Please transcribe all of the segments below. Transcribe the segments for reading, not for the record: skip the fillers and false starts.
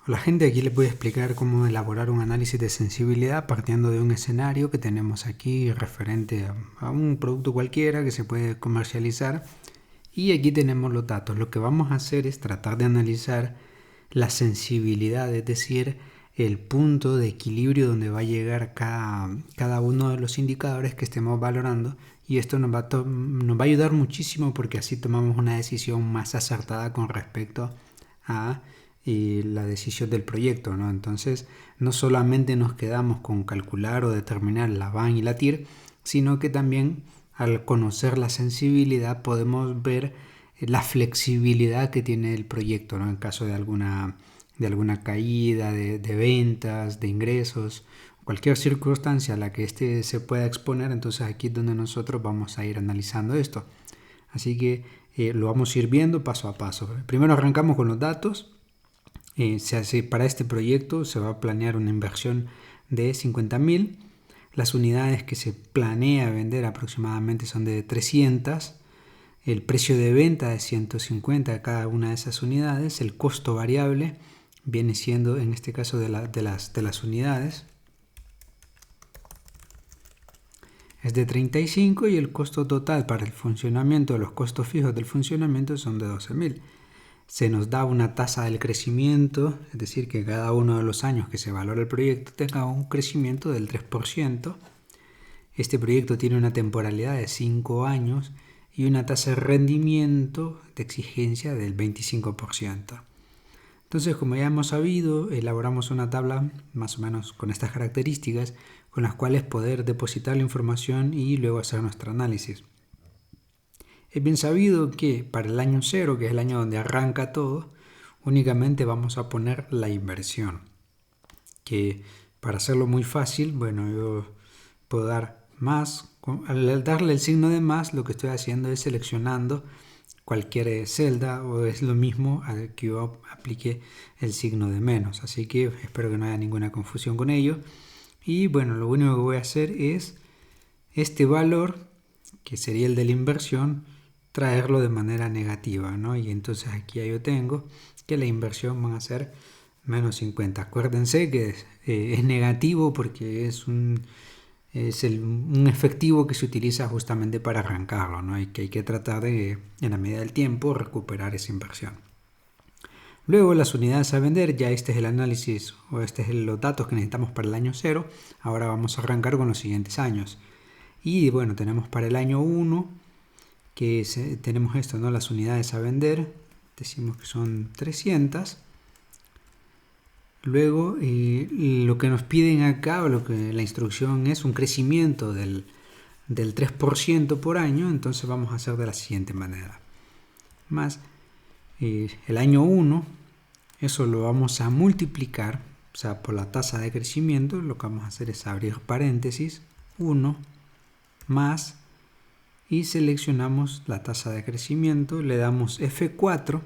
Hola gente, aquí les voy a explicar cómo elaborar un análisis de sensibilidad partiendo de un escenario que tenemos aquí referente a un producto cualquiera que se puede comercializar, y aquí tenemos los datos. Lo que vamos a hacer es tratar de analizar la sensibilidad, es decir, el punto de equilibrio donde va a llegar cada uno de los indicadores que estemos valorando, y esto nos va a ayudar muchísimo porque así tomamos una decisión más acertada con respecto a la decisión del proyecto, ¿no? Entonces, no solamente nos quedamos con calcular o determinar la VAN y la TIR, sino que también al conocer la sensibilidad podemos ver la flexibilidad que tiene el proyecto, ¿no? En caso de alguna caída de ventas, de ingresos, cualquier circunstancia a la que éste se pueda exponer. Entonces aquí es donde nosotros vamos a ir analizando esto. Así que lo vamos a ir viendo paso a paso. Primero arrancamos con los datos. Para este proyecto se va a planear una inversión de 50.000. Las unidades que se planea vender aproximadamente son de 300. El precio de venta de 150 de cada una de esas unidades. El costo variable viene siendo, en este caso, de las unidades, es de 35, y el costo total para el funcionamiento, los costos fijos del funcionamiento son de 12.000. Se nos da una tasa del crecimiento, es decir, que cada uno de los años que se valora el proyecto tenga un crecimiento del 3%. Este proyecto tiene una temporalidad de 5 años y una tasa de rendimiento de exigencia del 25%. Entonces, como ya hemos sabido, elaboramos una tabla más o menos con estas características con las cuales poder depositar la información y luego hacer nuestro análisis. Es bien sabido que para el año 0, que es el año donde arranca todo, únicamente vamos a poner la inversión. Que para hacerlo muy fácil, bueno, yo puedo dar más. Al darle el signo de más, lo que estoy haciendo es seleccionando cualquier celda, o es lo mismo a que yo aplique el signo de menos. Así que espero que no haya ninguna confusión con ello. Y bueno, lo único que voy a hacer es este valor, que sería el de la inversión, traerlo de manera negativa, ¿no? Y entonces aquí yo tengo que la inversión van a ser menos 50. Acuérdense que es negativo porque es un efectivo que se utiliza justamente para arrancarlo, ¿no? Y que hay que tratar de, en la medida del tiempo, recuperar esa inversión. Luego las unidades a vender, ya este es el análisis, o este es los datos que necesitamos para el año 0. Ahora vamos a arrancar con los siguientes años. Y bueno, tenemos para el año 1, que tenemos esto, ¿no? Las unidades a vender, decimos que son 300. Luego, lo que nos piden acá, o lo que la instrucción es un crecimiento del 3% por año. Entonces vamos a hacer de la siguiente manera. Más el año 1, eso lo vamos a multiplicar, o sea, por la tasa de crecimiento. Lo que vamos a hacer es abrir paréntesis, 1 más, y seleccionamos la tasa de crecimiento, le damos F4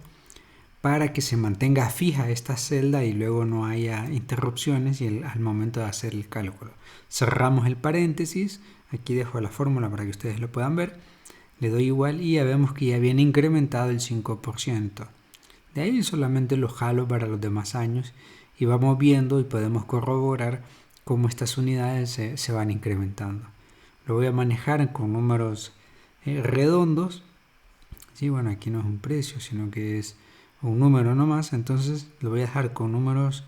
para que se mantenga fija esta celda y luego no haya interrupciones al momento de hacer el cálculo. Cerramos el paréntesis, aquí dejo la fórmula para que ustedes lo puedan ver, le doy igual y ya vemos que ya viene incrementado el 5%. De ahí solamente lo jalo para los demás años y vamos viendo y podemos corroborar cómo estas unidades se van incrementando. Lo voy a manejar con números redondos. Sí, bueno, aquí no es un precio, sino que es un número nomás. Entonces lo voy a dejar con números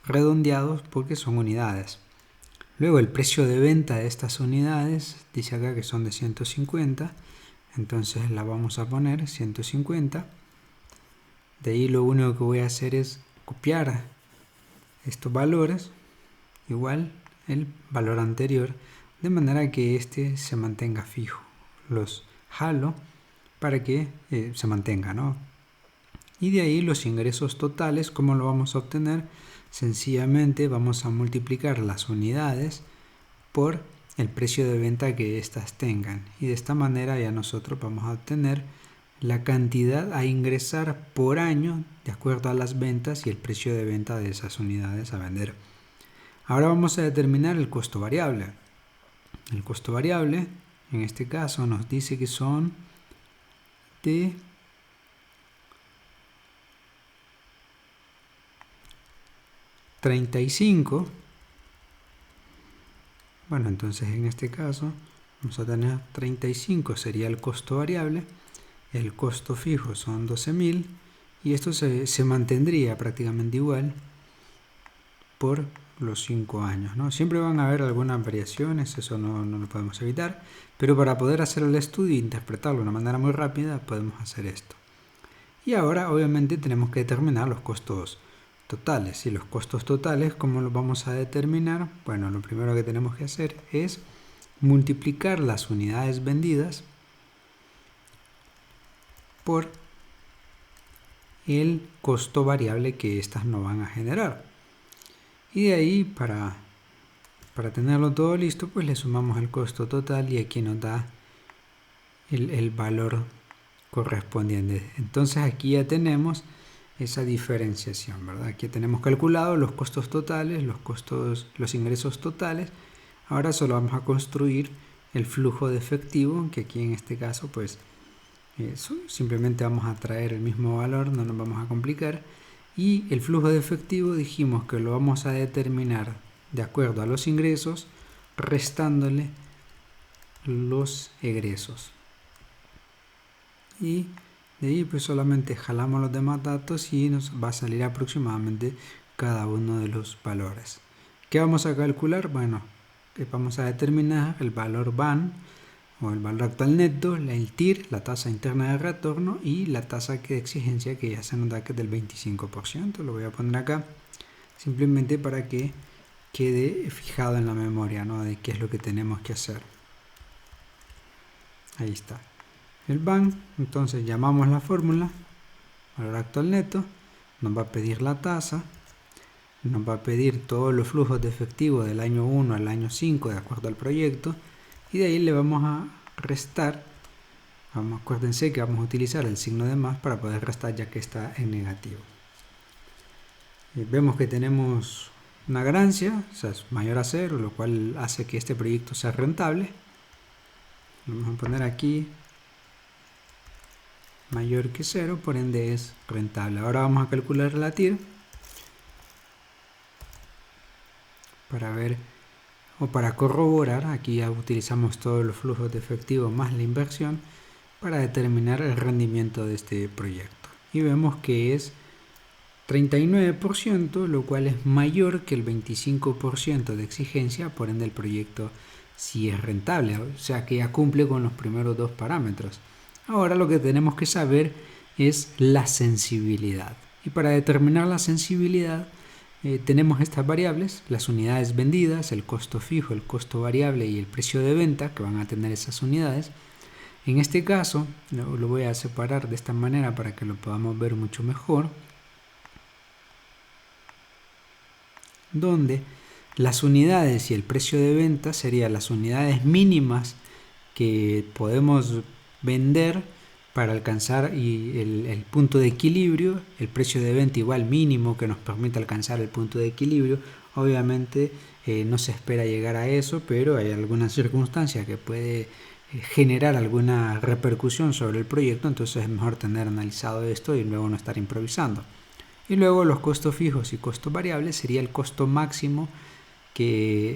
redondeados porque son unidades. Luego el precio de venta de estas unidades, dice acá que son de 150. Entonces la vamos a poner 150. De ahí lo único que voy a hacer es copiar estos valores, igual el valor anterior, de manera que este se mantenga fijo. Los jalo para que se mantenga, ¿no? Y de ahí los ingresos totales, ¿cómo lo vamos a obtener? Sencillamente vamos a multiplicar las unidades por el precio de venta que éstas tengan. Y de esta manera ya nosotros vamos a obtener la cantidad a ingresar por año de acuerdo a las ventas y el precio de venta de esas unidades a vender. Ahora vamos a determinar el costo variable. El costo variable, en este caso, nos dice que son de 35, bueno, entonces en este caso vamos a tener 35 sería el costo variable, el costo fijo son 12.000 y esto se mantendría prácticamente igual por los 5 años, ¿no? Siempre van a haber algunas variaciones, eso no lo podemos evitar, pero para poder hacer el estudio e interpretarlo de una manera muy rápida podemos hacer esto. Y ahora obviamente tenemos que determinar los costos totales. Y los costos totales, ¿cómo los vamos a determinar? Bueno, lo primero que tenemos que hacer es multiplicar las unidades vendidas por el costo variable que estas nos van a generar. Y de ahí, para tenerlo todo listo, pues le sumamos el costo total y aquí nos da el valor correspondiente. Entonces aquí ya tenemos esa diferenciación, ¿verdad? Aquí tenemos calculado los costos totales, los ingresos totales. Ahora solo vamos a construir el flujo de efectivo, que aquí en este caso pues simplemente vamos a traer el mismo valor, no nos vamos a complicar. Y el flujo de efectivo dijimos que lo vamos a determinar de acuerdo a los ingresos, restándole los egresos. Y de ahí pues solamente jalamos los demás datos y nos va a salir aproximadamente cada uno de los valores. ¿Qué vamos a calcular? Bueno, vamos a determinar el valor VAN o el valor actual neto, el TIR, la tasa interna de retorno y la tasa de exigencia que ya se nos da que es del 25%. Lo voy a poner acá simplemente para que quede fijado en la memoria, ¿no? De qué es lo que tenemos que hacer. Ahí está. El VAN, entonces llamamos la fórmula, valor actual neto, nos va a pedir la tasa, nos va a pedir todos los flujos de efectivo del año 1 al año 5 de acuerdo al proyecto y de ahí le vamos a restar. Acuérdense que vamos a utilizar el signo de más para poder restar ya que está en negativo. Vemos que tenemos una ganancia, o sea, es mayor a 0, lo cual hace que este proyecto sea rentable. Vamos a poner aquí mayor que 0, por ende es rentable. Ahora vamos a calcular la TIR para ver o para corroborar. Aquí ya utilizamos todos los flujos de efectivo más la inversión para determinar el rendimiento de este proyecto. Y vemos que es 39%, lo cual es mayor que el 25% de exigencia, por ende el proyecto sí es rentable, o sea que ya cumple con los primeros dos parámetros. Ahora lo que tenemos que saber es la sensibilidad. Y para determinar la sensibilidad tenemos estas variables, las unidades vendidas, el costo fijo, el costo variable y el precio de venta que van a tener esas unidades. En este caso lo voy a separar de esta manera para que lo podamos ver mucho mejor. Donde las unidades y el precio de venta serían las unidades mínimas que podemos vender para alcanzar el punto de equilibrio, el precio de venta igual mínimo que nos permite alcanzar el punto de equilibrio. Obviamente no se espera llegar a eso, pero hay alguna circunstancia que puede generar alguna repercusión sobre el proyecto, entonces es mejor tener analizado esto y luego no estar improvisando. Y luego los costos fijos y costos variables sería el costo máximo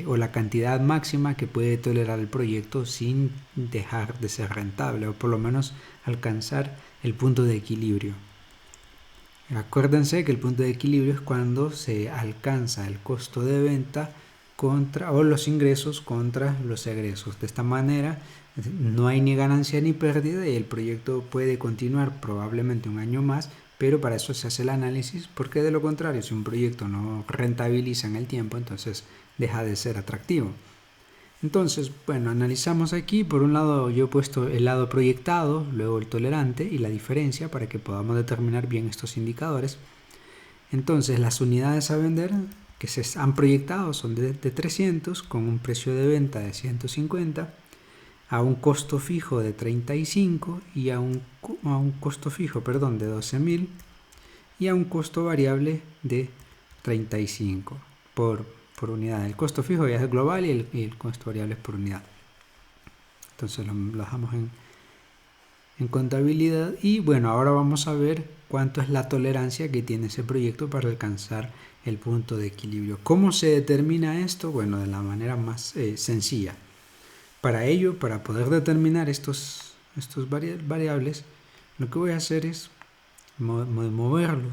o la cantidad máxima que puede tolerar el proyecto sin dejar de ser rentable o por lo menos alcanzar el punto de equilibrio. Acuérdense que el punto de equilibrio es cuando se alcanza el costo de venta o los ingresos contra los egresos. De esta manera no hay ni ganancia ni pérdida y el proyecto puede continuar probablemente un año más, pero para eso se hace el análisis, porque de lo contrario, si un proyecto no rentabiliza en el tiempo, entonces deja de ser atractivo. Entonces, bueno, analizamos aquí, por un lado yo he puesto el lado proyectado, luego el tolerante y la diferencia para que podamos determinar bien estos indicadores. Entonces, las unidades a vender que se han proyectado son de 300 con un precio de venta de 150, a un costo fijo de 35 y a un costo fijo, de 12.000 y a un costo variable de 35 por unidad. El costo fijo ya es global y el costo variable es por unidad. Entonces lo dejamos en contabilidad. Y bueno, ahora vamos a ver cuánto es la tolerancia que tiene ese proyecto para alcanzar el punto de equilibrio. ¿Cómo se determina esto? Bueno, de la manera más sencilla. Para ello, para poder determinar estos variables, lo que voy a hacer es moverlo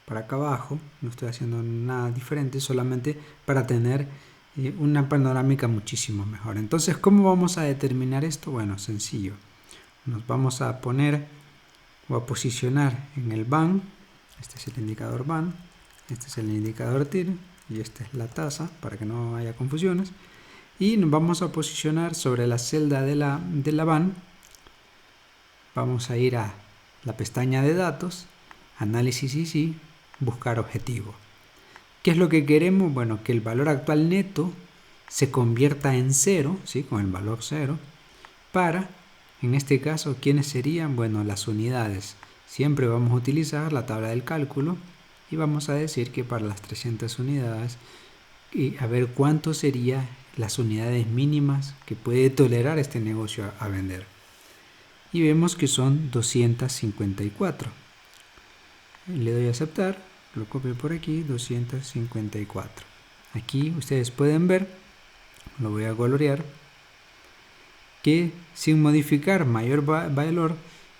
para acá abajo. No estoy haciendo nada diferente, solamente para tener una panorámica muchísimo mejor. Entonces, ¿cómo vamos a determinar esto? Bueno, sencillo. Nos vamos a poner o a posicionar en el BAN. Este es el indicador BAN, este es el indicador TIR y esta es la tasa, para que no haya confusiones. Y nos vamos a posicionar sobre la celda de la BAN. Vamos a ir a la pestaña de datos, análisis y buscar objetivo. ¿Qué es lo que queremos? Bueno, que el valor actual neto se convierta en 0, ¿sí? Con el valor 0, para, en este caso, ¿quiénes serían? Bueno, las unidades. Siempre vamos a utilizar la tabla del cálculo y vamos a decir que para las 300 unidades, y a ver cuánto serían las unidades mínimas que puede tolerar este negocio a vender. Y vemos que son 254. Le doy a aceptar, lo copio por aquí, 254. Aquí ustedes pueden ver, lo voy a colorear, que sin modificar mayor valor,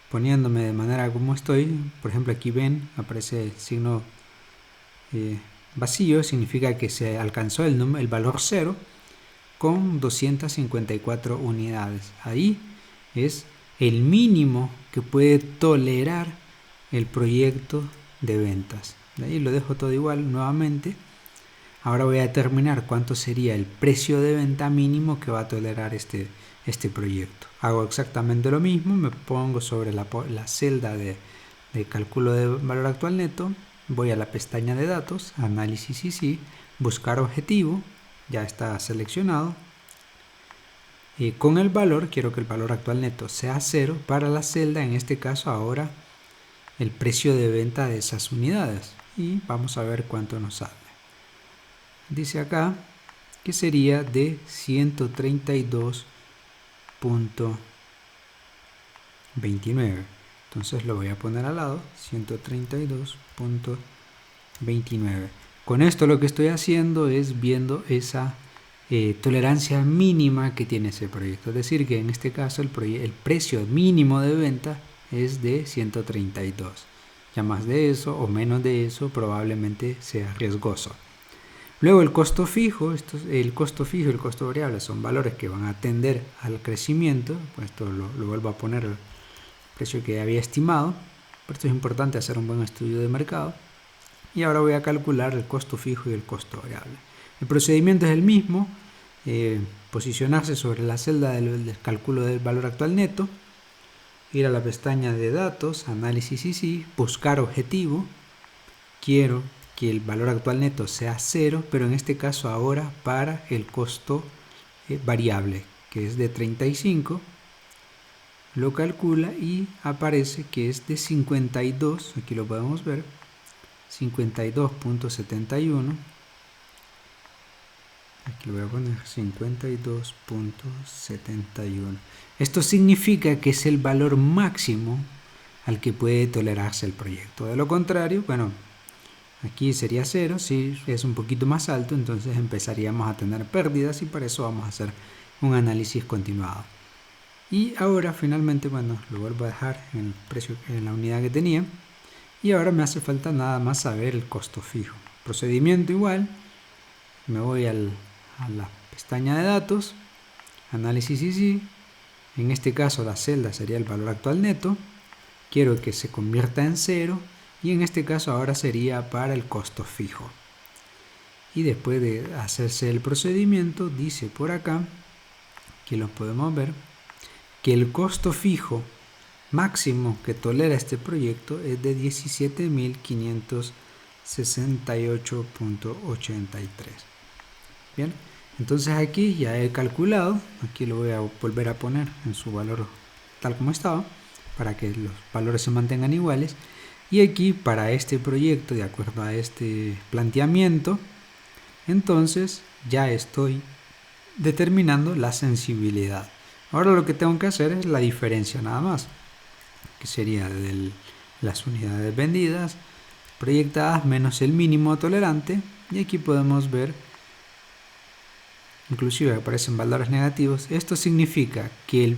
poniéndome de manera como estoy, por ejemplo aquí ven, aparece el signo vacío, significa que se alcanzó el valor 0 con 254 unidades. Ahí es el mínimo que puede tolerar el proyecto de ventas. De ahí lo dejo todo igual nuevamente. Ahora voy a determinar cuánto sería el precio de venta mínimo que va a tolerar este proyecto. Hago exactamente lo mismo, me pongo sobre la celda de cálculo de valor actual neto, voy a la pestaña de datos, análisis y buscar objetivo, ya está seleccionado. Y con el valor, quiero que el valor actual neto sea 0 para la celda, en este caso ahora el precio de venta de esas unidades. Y vamos a ver cuánto nos sale. Dice acá que sería de 132.29. Entonces lo voy a poner al lado, 132.29. Con esto lo que estoy haciendo es viendo esa tolerancia mínima que tiene ese proyecto. Es decir, que en este caso el precio mínimo de venta es de 132. Ya más de eso o menos de eso probablemente sea riesgoso. Luego el costo fijo, el costo fijo y el costo variable son valores que van a tender al crecimiento. Pues esto lo vuelvo a poner el precio que había estimado. Por esto es importante hacer un buen estudio de mercado. Y ahora voy a calcular el costo fijo y el costo variable. El procedimiento es el mismo, posicionarse sobre la celda del cálculo del valor actual neto, ir a la pestaña de datos, análisis y buscar objetivo. Quiero que el valor actual neto sea 0, pero en este caso ahora para el costo variable, que es de 35, lo calcula y aparece que es de 52, aquí lo podemos ver, 52.71. Aquí lo voy a poner 52.71. Esto significa que es el valor máximo al que puede tolerarse el proyecto. De lo contrario, bueno, aquí sería 0. Si es un poquito más alto, entonces empezaríamos a tener pérdidas y para eso vamos a hacer un análisis continuado. Y ahora finalmente, bueno, lo vuelvo a dejar en el precio, en la unidad que tenía. Y ahora me hace falta nada más saber el costo fijo. Procedimiento igual. Me voy a la pestaña de datos, análisis y en este caso la celda sería el valor actual neto. Quiero que se convierta en 0 y en este caso ahora sería para el costo fijo. Y después de hacerse el procedimiento, dice por acá, que lo podemos ver, que el costo fijo máximo que tolera este proyecto es de 17.568.83. Bien, entonces aquí ya he calculado, aquí lo voy a volver a poner en su valor tal como estaba, para que los valores se mantengan iguales. Y aquí para este proyecto, de acuerdo a este planteamiento, entonces ya estoy determinando la sensibilidad. Ahora lo que tengo que hacer es la diferencia nada más. que sería de las unidades vendidas proyectadas menos el mínimo tolerante, y aquí podemos ver inclusive aparecen valores negativos. Esto significa que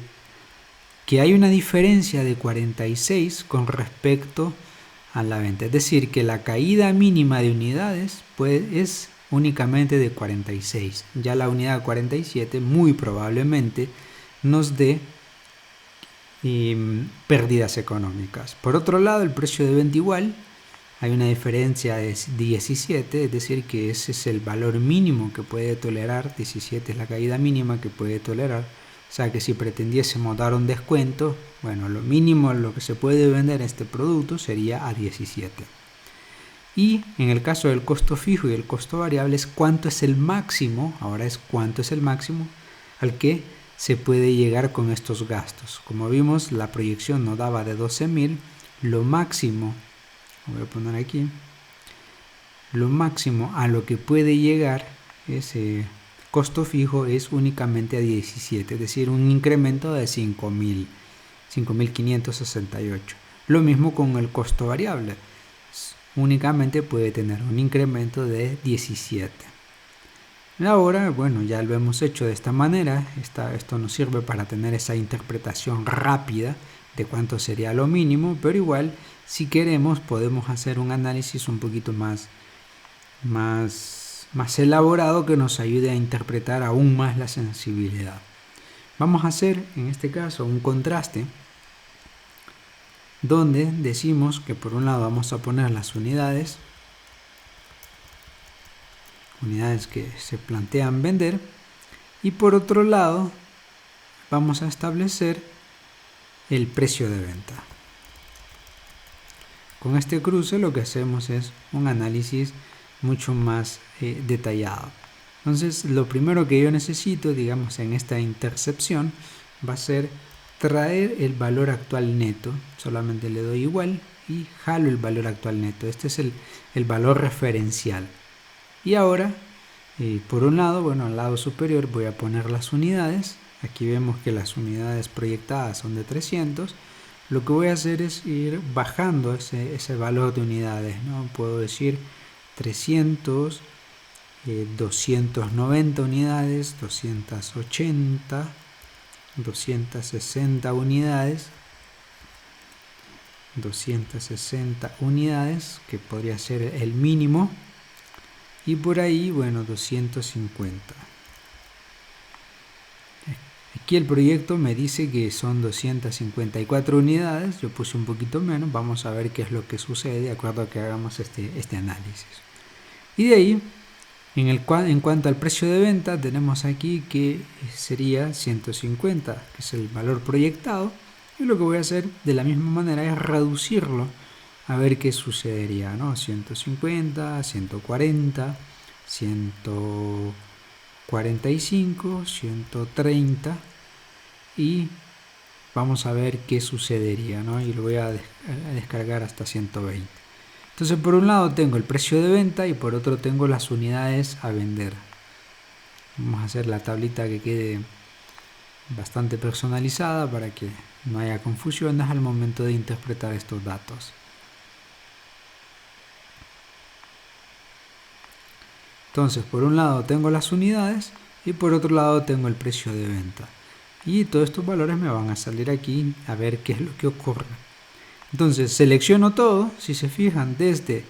hay una diferencia de 46 con respecto a la venta, es decir, que la caída mínima de unidades es únicamente de 46. Ya la unidad 47 muy probablemente nos dé pérdidas económicas. Por otro lado, el precio de venta igual, hay una diferencia de 17, es decir, que ese es el valor mínimo que puede tolerar. 17 es la caída mínima que puede tolerar. O sea que si pretendiésemos dar un descuento, bueno, lo mínimo lo que se puede vender este producto sería a 17. Y en el caso del costo fijo y el costo variable es cuánto es el máximo, ahora es cuánto es el máximo al que se puede llegar con estos gastos. Como vimos, la proyección nos daba de 12.000, lo máximo, voy a poner aquí, lo máximo a lo que puede llegar ese costo fijo es únicamente a 17, es decir, un incremento de 5.568. Lo mismo con el costo variable, únicamente puede tener un incremento de 17. Ahora, bueno, ya lo hemos hecho de esta manera. Esto nos sirve para tener esa interpretación rápida de cuánto sería lo mínimo, pero igual, si queremos, podemos hacer un análisis un poquito más elaborado que nos ayude a interpretar aún más la sensibilidad. Vamos a hacer, en este caso, un contraste donde decimos que por un lado vamos a poner las unidades que se plantean vender, y por otro lado vamos a establecer el precio de venta. Con este cruce lo que hacemos es un análisis mucho más detallado. Entonces, lo primero que yo necesito, digamos, en esta intercepción va a ser traer el valor actual neto. Solamente le doy igual y jalo el valor actual neto. Este es el valor referencial. Y ahora, por un lado, bueno, al lado superior voy a poner las unidades. Aquí vemos que las unidades proyectadas son de 300. Lo que voy a hacer es ir bajando ese valor de unidades, ¿no? Puedo decir 300, 290 unidades, 280, 260 unidades, 260 unidades, que podría ser el mínimo. Y por ahí, bueno, 250. Aquí el proyecto me dice que son 254 unidades. Yo puse un poquito menos. Vamos a ver qué es lo que sucede de acuerdo a que hagamos este análisis. Y de ahí, en cuanto al precio de venta, tenemos aquí que sería 150, que es el valor proyectado. Y lo que voy a hacer de la misma manera es reducirlo a ver qué sucedería, ¿no? 150, 140, 145, 130 y vamos a ver qué sucedería, ¿no? Y lo voy a descargar hasta 120. Entonces, por un lado tengo el precio de venta y por otro tengo las unidades a vender. Vamos a hacer la tablita que quede bastante personalizada para que no haya confusiones al momento de interpretar estos datos. Entonces, por un lado tengo las unidades y por otro lado tengo el precio de venta. Y todos estos valores me van a salir aquí a ver qué es lo que ocurre. Entonces, selecciono todo, si se fijan, desde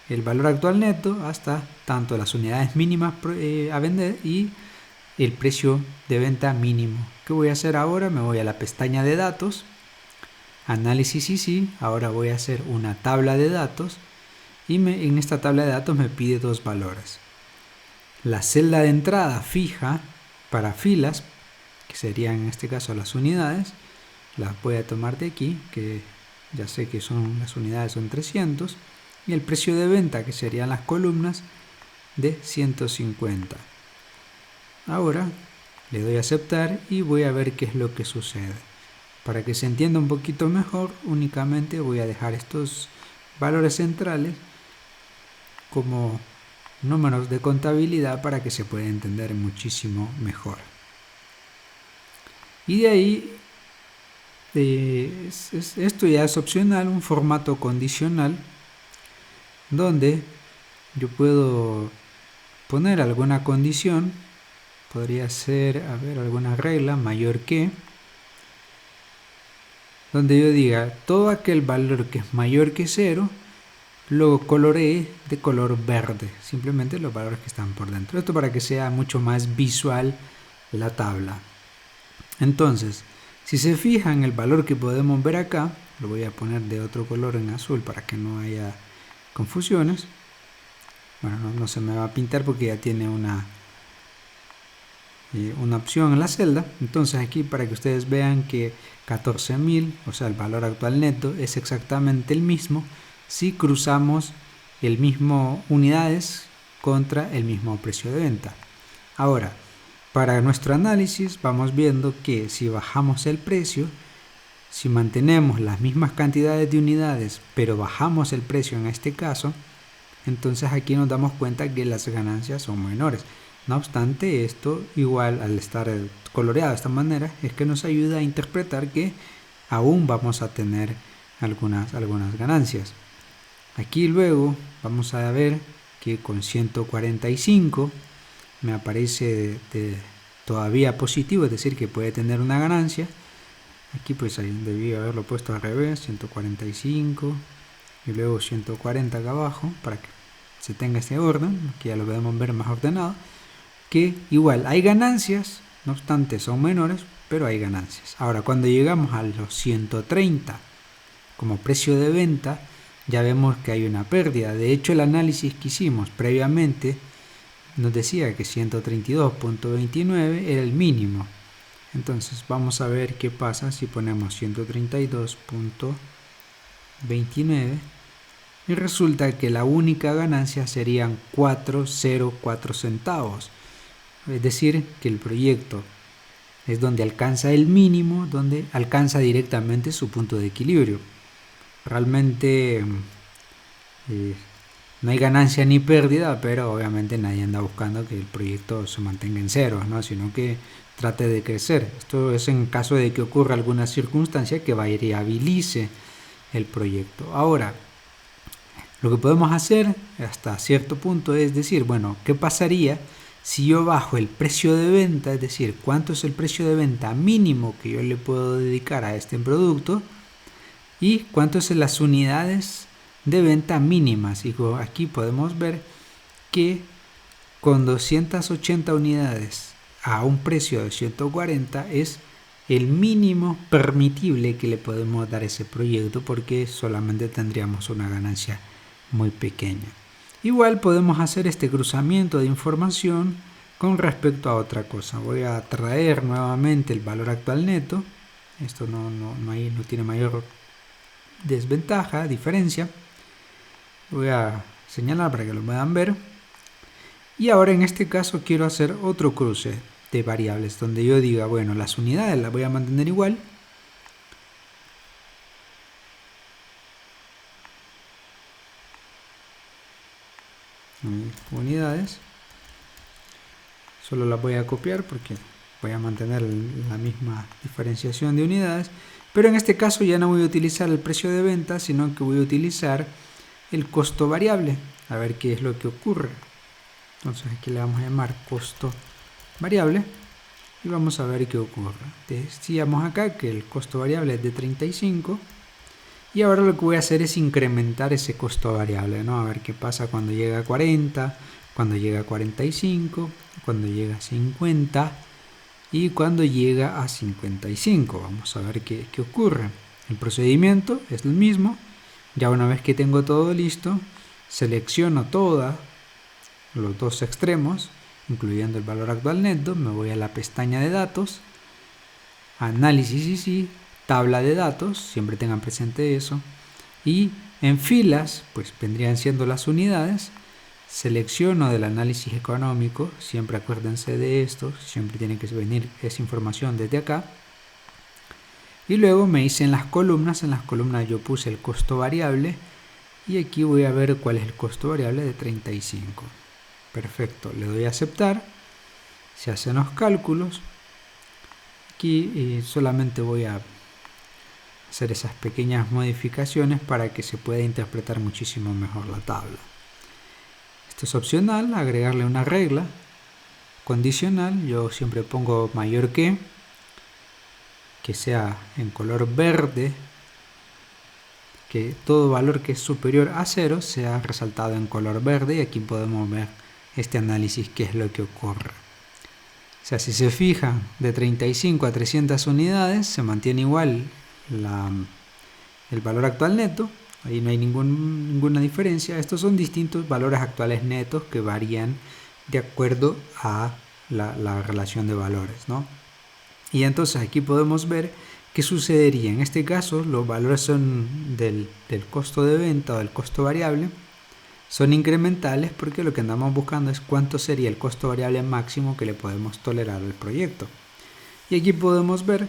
el valor actual neto hasta tanto las unidades mínimas a vender y el precio de venta mínimo. ¿Qué voy a hacer ahora? Me voy a la pestaña de datos, análisis y sí. Ahora voy a hacer una tabla de datos y en esta tabla de datos me pide dos valores. La celda de entrada fija para filas, que serían en este caso las unidades, las voy a tomar de aquí, que ya sé que las unidades son 300, y el precio de venta, que serían las columnas, de 150. Ahora le doy a aceptar y voy a ver qué es lo que sucede. Para que se entienda un poquito mejor, únicamente voy a dejar estos valores centrales como números de contabilidad para que se pueda entender muchísimo mejor. Y de ahí esto ya es opcional, un formato condicional donde yo puedo poner alguna condición. Podría ser, a ver, alguna regla mayor que, donde yo diga todo aquel valor que es mayor que 0 lo coloreé de color verde, simplemente los valores que están por dentro. Esto para que sea mucho más visual la tabla. Entonces, si se fijan, el valor que podemos ver acá, lo voy a poner de otro color en azul para que no haya confusiones. Bueno, no se me va a pintar porque ya tiene una opción en la celda. Entonces aquí, para que ustedes vean que 14.000, o sea el valor actual neto, es exactamente el mismo si cruzamos el mismo unidades contra el mismo precio de venta. Ahora, para nuestro análisis vamos viendo que si bajamos el precio, si mantenemos las mismas cantidades de unidades pero bajamos el precio en este caso, entonces aquí nos damos cuenta que las ganancias son menores. No obstante, esto igual, al estar coloreado de esta manera, es que nos ayuda a interpretar que aún vamos a tener algunas ganancias. Aquí luego vamos a ver que con 145 me aparece todavía positivo, es decir, que puede tener una ganancia. Aquí pues debí haberlo puesto al revés, 145 y luego 140 acá abajo, para que se tenga este orden, que ya lo podemos ver más ordenado, que igual hay ganancias, no obstante son menores, pero hay ganancias. Ahora, cuando llegamos a los 130 como precio de venta, ya vemos que hay una pérdida. De hecho, el análisis que hicimos previamente nos decía que 132.29 era el mínimo. Entonces vamos a ver qué pasa si ponemos 132.29 y resulta que la única ganancia serían 404 centavos. Es decir, que el proyecto es donde alcanza el mínimo, donde alcanza directamente su punto de equilibrio. Realmente no hay ganancia ni pérdida, pero obviamente nadie anda buscando que el proyecto se mantenga en ceros, ¿no? Sino que trate de crecer. Esto es en caso de que ocurra alguna circunstancia que variabilice el proyecto. Ahora, lo que podemos hacer hasta cierto punto es decir, bueno, ¿qué pasaría si yo bajo el precio de venta? Es decir, ¿cuánto es el precio de venta mínimo que yo le puedo dedicar a este producto? ¿Y cuánto es las unidades de venta mínimas? Y aquí podemos ver que con 280 unidades a un precio de 140 es el mínimo permitible que le podemos dar a ese proyecto, porque solamente tendríamos una ganancia muy pequeña. Igual podemos hacer este cruzamiento de información con respecto a otra cosa. Voy a traer nuevamente el valor actual neto. Esto no tiene mayor diferencia. Voy a señalar para que lo puedan ver. Y ahora en este caso quiero hacer otro cruce de variables donde yo diga, bueno, las unidades las voy a mantener igual. Unidades. Solo las voy a copiar porque voy a mantener la misma diferenciación de unidades. Pero en este caso ya no voy a utilizar el precio de venta, sino que voy a utilizar el costo variable. A ver qué es lo que ocurre. Entonces aquí le vamos a llamar costo variable y vamos a ver qué ocurre. Decíamos acá que el costo variable es de 35 y ahora lo que voy a hacer es incrementar ese costo variable, ¿no? A ver qué pasa cuando llega a 40, cuando llega a 45, cuando llega a 50 y cuando llega a 55. Vamos a ver qué ocurre. El procedimiento es el mismo. Ya una vez que tengo todo listo, selecciono los dos extremos, incluyendo el valor actual neto, me voy a la pestaña de datos, análisis y tabla de datos, siempre tengan presente eso, y en filas, pues vendrían siendo las unidades, selecciono del análisis económico, siempre acuérdense de esto, siempre tiene que venir esa información desde acá, y luego me hice en las columnas yo puse el costo variable, y aquí voy a ver cuál es el costo variable de 35. Perfecto, le doy a aceptar, se hacen los cálculos. Aquí solamente voy a hacer esas pequeñas modificaciones para que se pueda interpretar muchísimo mejor la tabla. Esto es opcional, agregarle una regla condicional. Yo siempre pongo mayor que sea en color verde, que todo valor que es superior a 0 sea resaltado en color verde, y aquí podemos ver este análisis, qué es lo que ocurre. O sea, si se fijan, de 35 a 300 unidades se mantiene igual el valor actual neto, ahí no hay ninguna diferencia. Estos son distintos valores actuales netos que varían de acuerdo a la relación de valores, ¿no? Y entonces aquí podemos ver qué sucedería. En este caso, los valores son del costo de venta o del costo variable, son incrementales porque lo que andamos buscando es cuánto sería el costo variable máximo que le podemos tolerar al proyecto. Y aquí podemos ver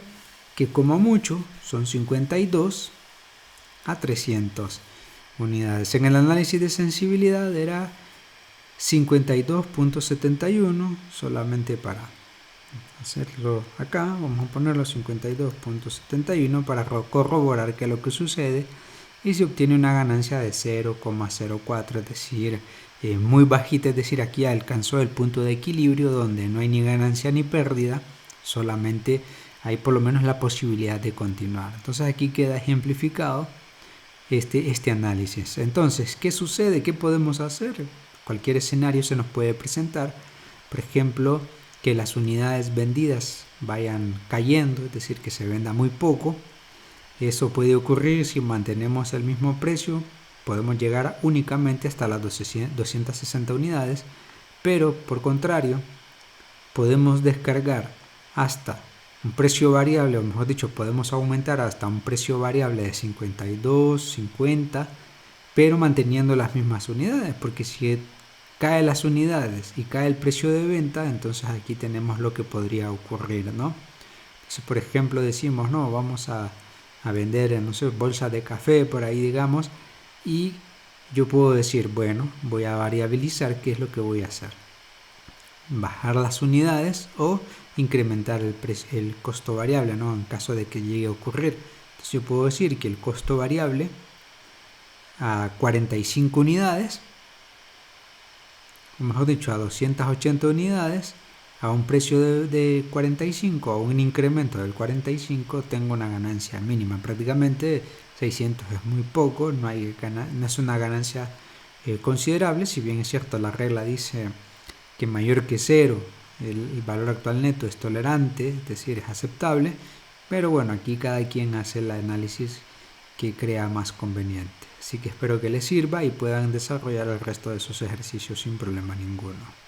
que como mucho son 52 a 300 unidades. En el análisis de sensibilidad era 52.71, solamente para hacerlo acá, vamos a ponerlo 52.71 para corroborar qué es lo que sucede, y se obtiene una ganancia de 0,04, es decir, muy bajita, es decir, aquí alcanzó el punto de equilibrio donde no hay ni ganancia ni pérdida, solamente hay por lo menos la posibilidad de continuar. Entonces aquí queda ejemplificado este análisis. Entonces, ¿qué sucede? ¿Qué podemos hacer? Cualquier escenario se nos puede presentar, por ejemplo, que las unidades vendidas vayan cayendo, es decir, que se venda muy poco. Eso puede ocurrir si mantenemos el mismo precio, podemos llegar únicamente hasta las 260 unidades, pero por contrario, podemos descargar hasta un precio variable, o mejor dicho, podemos aumentar hasta un precio variable de 52, 50, pero manteniendo las mismas unidades, porque si caen las unidades y cae el precio de venta, entonces aquí tenemos lo que podría ocurrir, ¿no? Entonces, por ejemplo, decimos, no, vamos a vender, no sé, bolsas de café por ahí, digamos, y yo puedo decir, bueno, voy a variabilizar, ¿qué es lo que voy a hacer? Bajar las unidades o incrementar el costo variable, ¿no? En caso de que llegue a ocurrir. Entonces yo puedo decir que el costo variable a 45 unidades, o mejor dicho, a 280 unidades, a un precio de 45, a un incremento del 45, tengo una ganancia mínima. Prácticamente 600 es muy poco, no es una ganancia considerable, si bien es cierto la regla dice que mayor que 0 el valor actual neto es tolerante, es decir, es aceptable, pero bueno, aquí cada quien hace el análisis que crea más conveniente. Así que espero que les sirva y puedan desarrollar el resto de sus ejercicios sin problema ninguno.